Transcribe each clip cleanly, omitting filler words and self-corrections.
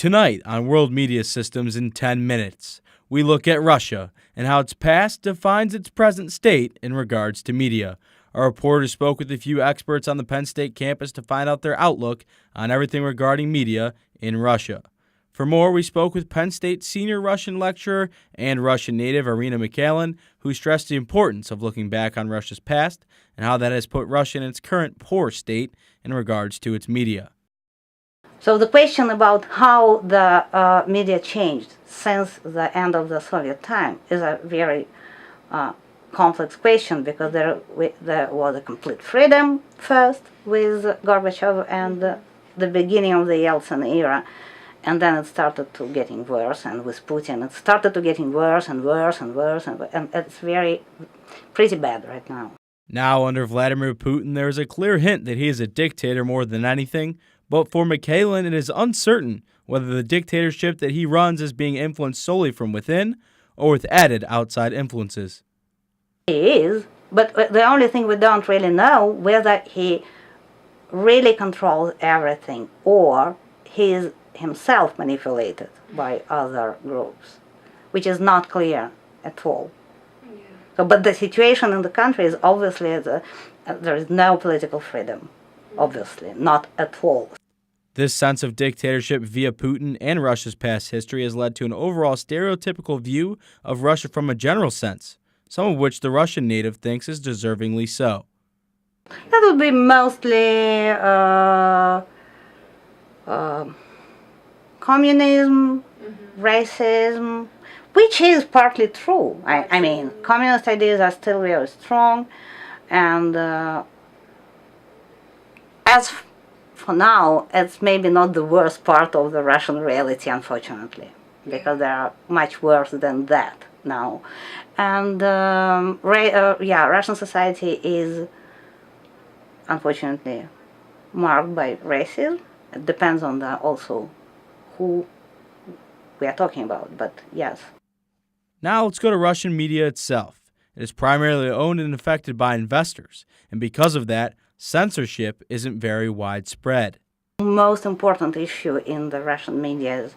Tonight on World Media Systems in 10 minutes, we look at Russia and how its past defines its present state in regards to media. Our reporter spoke with a few experts on the Penn State campus to find out their outlook on everything regarding media in Russia. For more, we spoke with Penn State senior Russian lecturer and Russian native Irina Mikhailin, who stressed the importance of looking back on Russia's past and how that has put Russia in its current poor state in regards to its media. So the question about how the media changed since the end of the Soviet time is a very complex question, because there was a complete freedom first with Gorbachev and the beginning of the Yeltsin era, and then it started to getting worse, and with Putin it started to getting worse and worse and worse, and it's pretty bad right now. Now, under Vladimir Putin, there is a clear hint that he is a dictator more than anything. But for Mikhailin, it is uncertain whether the dictatorship that he runs is being influenced solely from within or with added outside influences. He is, but the only thing we don't really know whether he really controls everything or he is himself manipulated by other groups, which is not clear at all. Yeah. So, but the situation in the country is obviously there is no political freedom, obviously, not at all. This sense of dictatorship via Putin and Russia's past history has led to an overall stereotypical view of Russia from a general sense, some of which the Russian native thinks is deservingly so. That would be mostly communism, racism, which is partly true. I mean, communist ideas are still very strong, and as for now, it's maybe not the worst part of the Russian reality, unfortunately, because they are much worse than that now. And Russian society is unfortunately marked by racism. It depends on also who we are talking about, but yes. Now let's go to Russian media itself. It is primarily owned and affected by investors, and because of that, censorship isn't very widespread. The most important issue in the Russian media is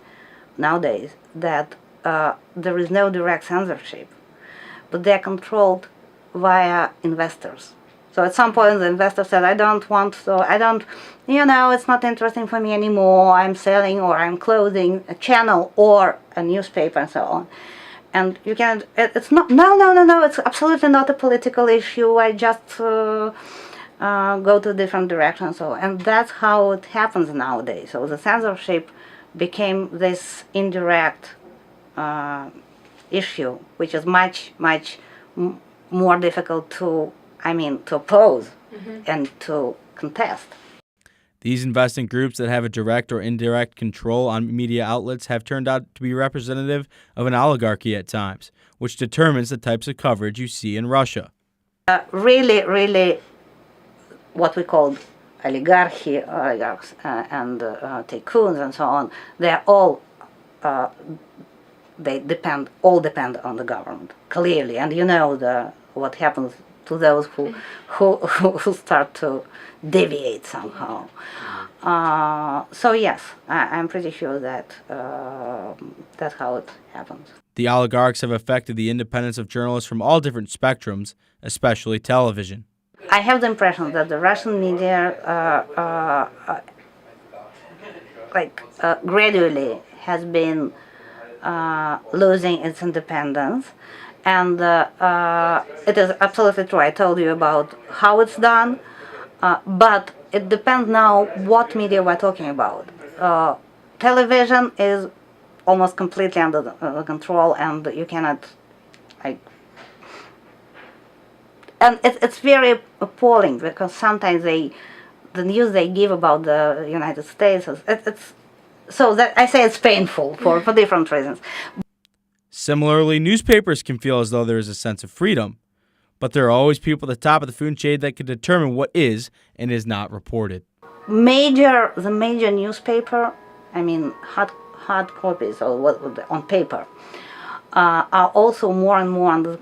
nowadays that there is no direct censorship, but they are controlled via investors. So at some point the investor said, it's not interesting for me anymore, I'm selling or I'm closing a channel or a newspaper and so on. And you can, it's not, no, it's absolutely not a political issue, I just go to different directions. And that's how it happens nowadays. So the censorship became this indirect issue, which is much more difficult to oppose and to contest. These investing groups that have a direct or indirect control on media outlets have turned out to be representative of an oligarchy at times, which determines the types of coverage you see in Russia. Really, what we call oligarchs and tycoons and so on, they're all they depend on the government, clearly, and what happens to those who start to deviate somehow. So yes, I'm pretty sure that that's how it happens. The oligarchs have affected the independence of journalists from all different spectrums, especially television. I have the impression that the Russian media gradually has been losing its independence, and it is absolutely true. I told you about how it's done, but it depends now what media we're talking about. Television is almost completely under the control, and you cannot, and it's very appalling, because sometimes the news they give about the United States, it's so that I say it's painful for different reasons. Similarly, newspapers can feel as though there is a sense of freedom, but there are always people at the top of the food chain that can determine what is and is not reported. The major newspaper, hard copies or on paper, are also more and more under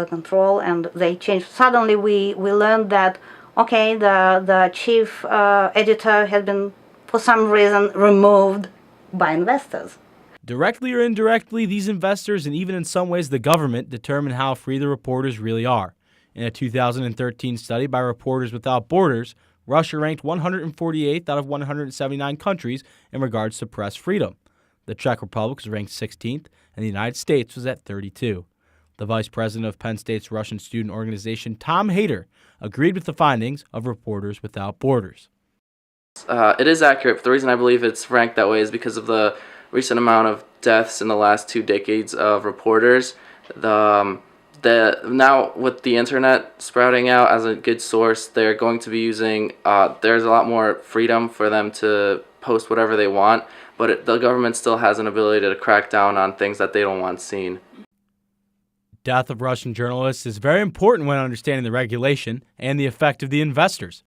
control, and they change. Suddenly we learned that, the chief editor has been, for some reason, removed by investors. Directly or indirectly, these investors, and even in some ways the government, determine how free the reporters really are. In a 2013 study by Reporters Without Borders, Russia ranked 148th out of 179 countries in regards to press freedom. The Czech Republic was ranked 16th, and the United States was at 32. The vice president of Penn State's Russian student organization, Tom Hayter, agreed with the findings of Reporters Without Borders. It is accurate, but the reason I believe it's ranked that way is because of the recent amount of deaths in the last 2 decades of reporters. Now with the internet sprouting out as a good source, they're going to be using. There's a lot more freedom for them to post whatever they want, but the government still has an ability to crack down on things that they don't want seen. Death of Russian journalists is very important when understanding the regulation and the effect of the investors.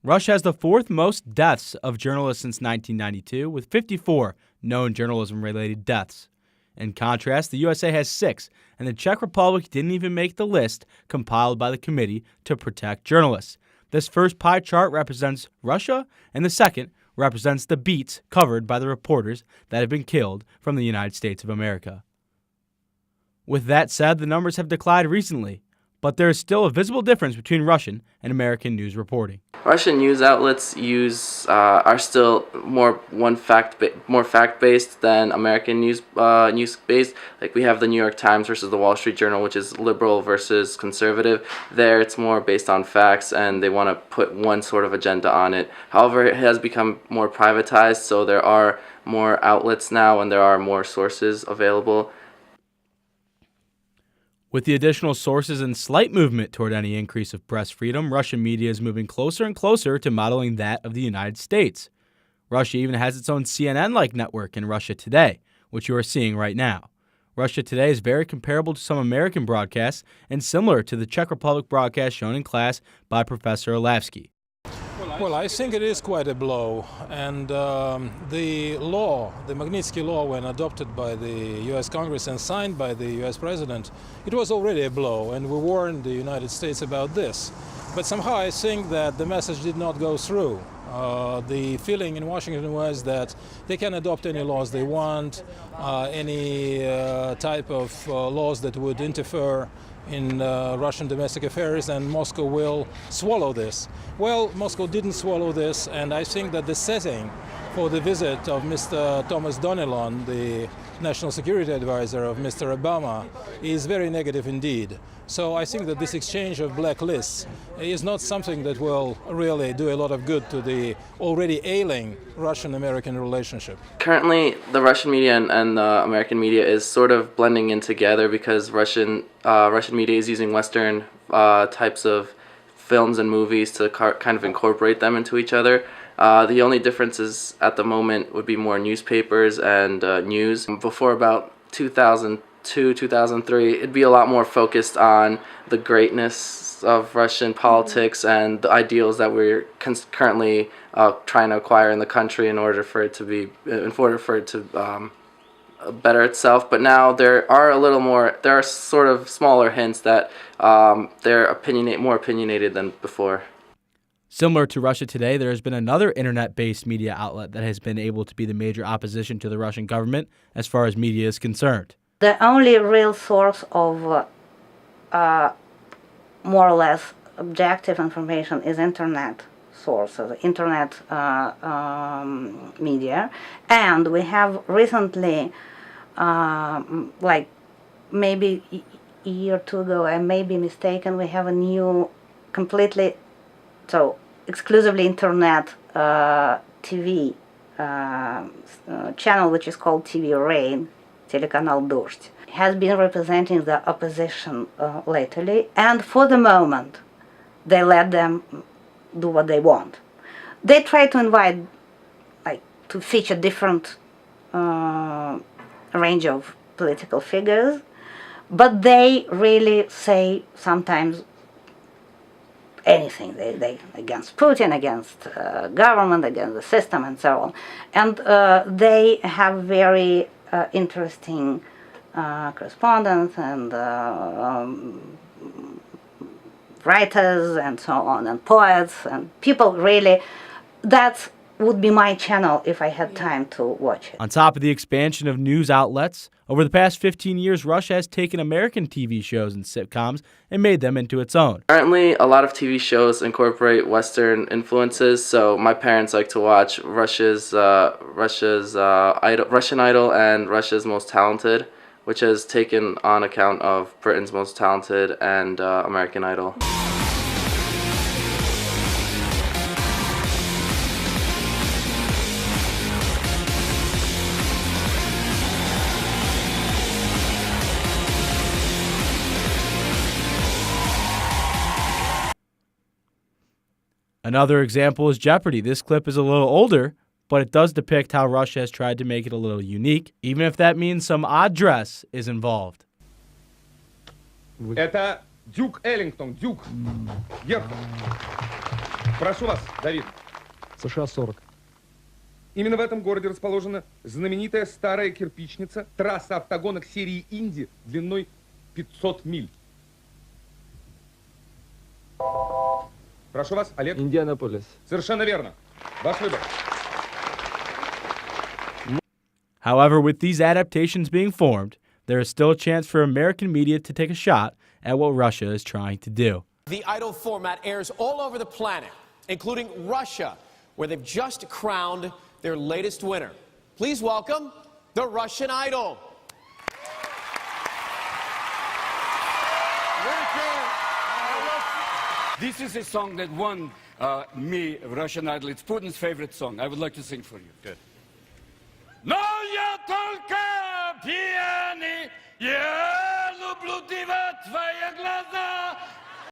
Russia has the 4th most deaths of journalists since 1992, with 54 known journalism-related deaths. In contrast, the USA has 6, and the Czech Republic didn't even make the list compiled by the Committee to Protect Journalists. This first pie chart represents Russia, and the second represents the beats covered by the reporters that have been killed from the United States of America. With that said, the numbers have declined recently, but there is still a visible difference between Russian and American news reporting. Russian news outlets are still more fact-based than American news-based. Like we have the New York Times versus the Wall Street Journal, which is liberal versus conservative. There, it's more based on facts, and they want to put one sort of agenda on it. However, it has become more privatized, so there are more outlets now, and there are more sources available. With the additional sources and slight movement toward any increase of press freedom, Russian media is moving closer and closer to modeling that of the United States. Russia even has its own CNN-like network in Russia Today, which you are seeing right now. Russia Today is very comparable to some American broadcasts and similar to the Czech Republic broadcast shown in class by Professor Olavsky. Well, I think it is quite a blow, and the Magnitsky Law, when adopted by the U.S. Congress and signed by the U.S. President, it was already a blow, and we warned the United States about this. But somehow I think that the message did not go through. The feeling in Washington was that they can adopt any laws they want, any type of laws that would interfere in Russian domestic affairs, and Moscow will swallow this. Well, Moscow didn't swallow this, and I think that the setting for the visit of Mr. Thomas Donilon, the national security advisor of Mr. Obama, is very negative indeed. So I think that this exchange of blacklists is not something that will really do a lot of good to the already ailing Russian-American relationship. Currently, the Russian media and the American media is sort of blending in together because Russian media is using Western types of films and movies to kind of incorporate them into each other. The only differences at the moment would be more newspapers and news. Before about 2002, 2003, it'd be a lot more focused on the greatness of Russian politics and the ideals that we're currently trying to acquire in the country in order for it to better itself. But now there are sort of smaller hints that they're more opinionated than before. Similar to Russia Today, there has been another internet-based media outlet that has been able to be the major opposition to the Russian government as far as media is concerned. The only real source of more or less objective information is internet sources, internet media. And we have recently, like maybe a year or two ago, I may be mistaken, we have a new exclusively internet TV channel, which is called TV Rain, Telekanal Dождь. Has been representing the opposition lately, and for the moment, they let them do what they want. They try to invite, to feature different range of political figures, but they really say sometimes anything. They against Putin, against government, against the system, and so on. And they have very interesting correspondents and writers and so on, and poets, and people really, that's would be my channel if I had time to watch it. On top of the expansion of news outlets, over the past 15 years, Russia has taken American TV shows and sitcoms and made them into its own. Currently, a lot of TV shows incorporate Western influences, so my parents like to watch Russian Idol and Russia's Most Talented, which has taken on account of Britain's Most Talented and American Idol. Another example is Jeopardy! This clip is a little older, but it does depict how Russia has tried to make it a little unique, even if that means some odd dress is involved. Это Дюк Эллингтон, Дюк. Герцог. Прошу вас, Давид. США 40. Именно в этом городе расположена знаменитая старая кирпичница, трасса автогонок серии Инди длиной 500 миль. Прошу вас, Олег. Индианаполис. Совершенно верно. Ваш выбор. However, with these adaptations being formed, there is still a chance for American media to take a shot at what Russia is trying to do. The Idol format airs all over the planet, including Russia, where they've just crowned their latest winner. Please welcome the Russian Idol. This is a song that won me, Russian Idol. It's Putin's favorite song. I would like to sing for you. Good. Но я только пьяный, я люблю тебя, твои глаза,